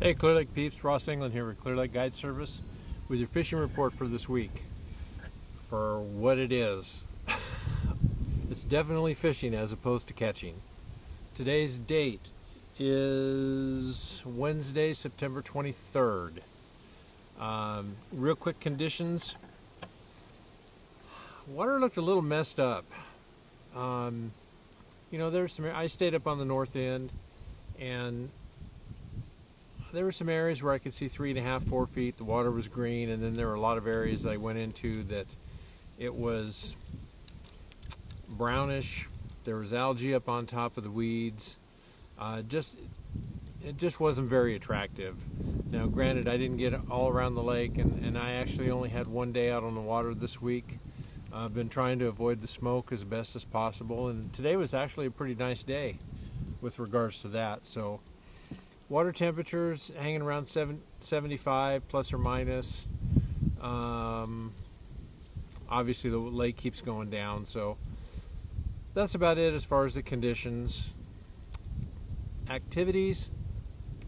Hey Clear Lake peeps, Ross England here with Clear Lake Guide Service with your fishing report for this week. For what it is, it's definitely fishing as opposed to catching. Today's date is Wednesday, September 23rd. Real quick conditions. Water looked a little messed up. There's some. I stayed up on the north end, and there were some areas where I could see 3.5, 4 feet. The water was green, and then there were a lot of areas I went into that it was brownish. There was algae up on top of the weeds. It just wasn't very attractive. Now, granted, I didn't get all around the lake, and I actually only had one day out on the water this week. I've been trying to avoid the smoke as best as possible, and today was actually a pretty nice day with regards to that. So, water temperatures hanging around 75 plus or minus. Obviously, the lake keeps going down, so that's about it as far as the conditions. Activities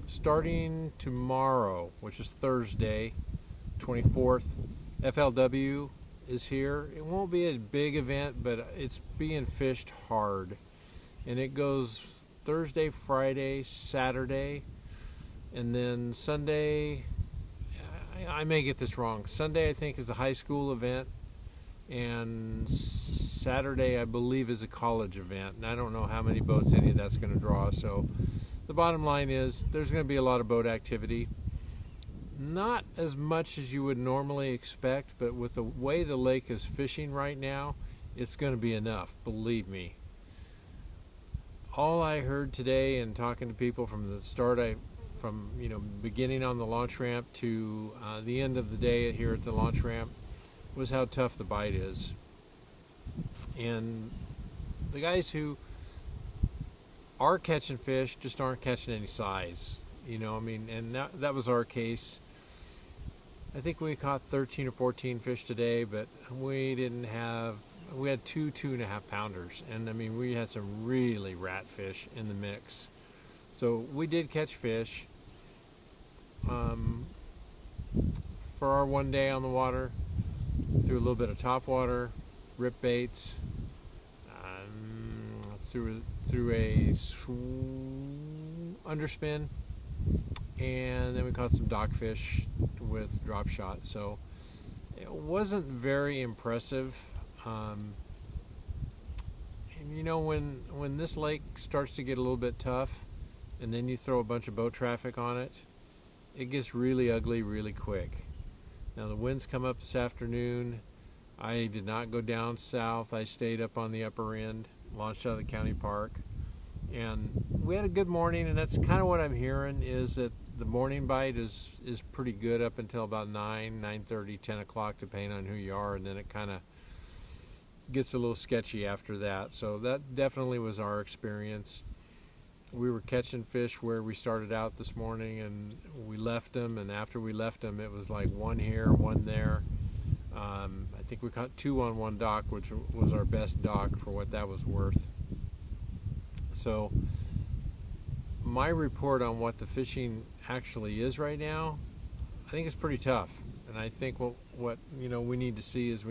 starting tomorrow, which is Thursday, 24th. FLW is here. It won't be a big event, but it's being fished hard, and it goes Thursday, Friday, Saturday, and then Sunday. I may get this wrong. Sunday, I think, is a high school event, and Saturday, I believe, is a college event. And I don't know how many boats any of that's going to draw. So the bottom line is there's going to be a lot of boat activity. Not as much as you would normally expect, but with the way the lake is fishing right now, it's going to be enough, believe me. All I heard today and talking to people from the start, from beginning on the launch ramp to the end of the day here at the launch ramp, was how tough the bite is. And the guys who are catching fish just aren't catching any size, and that was our case. I think we caught 13 or 14 fish today, but we had two 2.5 pounders, and we had some really rat fish in the mix. So we did catch fish. For our one day on the water, threw a little bit of top water, rip baits, through a underspin, and then we caught some dockfish with drop shot. So it wasn't very impressive. And when this lake starts to get a little bit tough, and then you throw a bunch of boat traffic on it, it gets really ugly really quick. Now the winds come up this afternoon. I did not go down south. I stayed up on the upper end, launched out of the county park, and we had a good morning. And that's kind of what I'm hearing, is that the morning bite is pretty good up until about 9:30, 10 o'clock, depending on who you are, and then it kind of gets a little sketchy after that. So that definitely was our experience. We were catching fish where we started out this morning, and we left them, and after we left them, it was like one here, one there. I think we caught 2 on one dock, which was our best dock for what that was worth. So my report on what the fishing actually is right now, I think it's pretty tough. And I think what we need to see is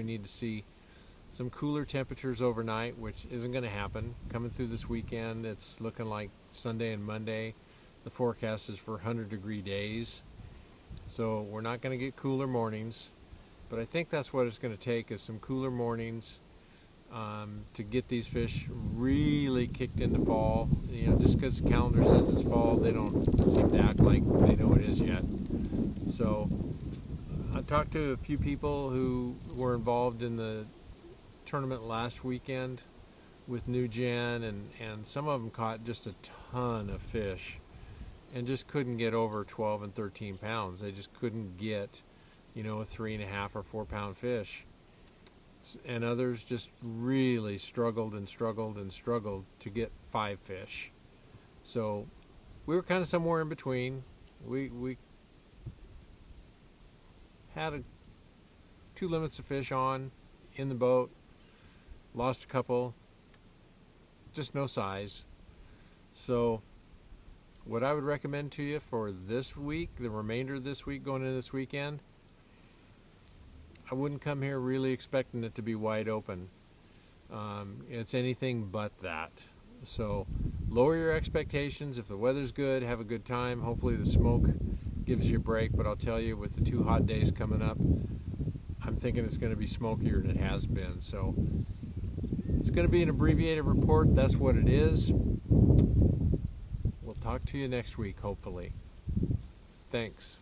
some cooler temperatures overnight, which isn't going to happen. Coming through this weekend, it's looking like Sunday and Monday, the forecast is for 100-degree days. So we're not going to get cooler mornings, but I think that's what it's going to take, is some cooler mornings to get these fish really kicked into fall. Just because the calendar says it's fall, they don't seem to act like they know it is yet. So I talked to a few people who were involved in the tournament last weekend with New Gen, and some of them caught just a ton of fish and just couldn't get over 12 and 13 pounds. They just couldn't get a 3.5 or 4 pound fish, and others just really struggled to get 5 fish. So we were kind of somewhere in between. We had 2 limits of fish on in the boat, lost a couple, just no size. So what I would recommend to you for this week, the remainder of this week going into this weekend, I wouldn't come here really expecting it to be wide open. It's anything but that. So lower your expectations. If the weather's good, have a good time. Hopefully the smoke gives you a break, but I'll tell you, with the 2 hot days coming up, I'm thinking it's going to be smokier than it has been. So it's going to be an abbreviated report. That's what it is. We'll talk to you next week, hopefully. Thanks.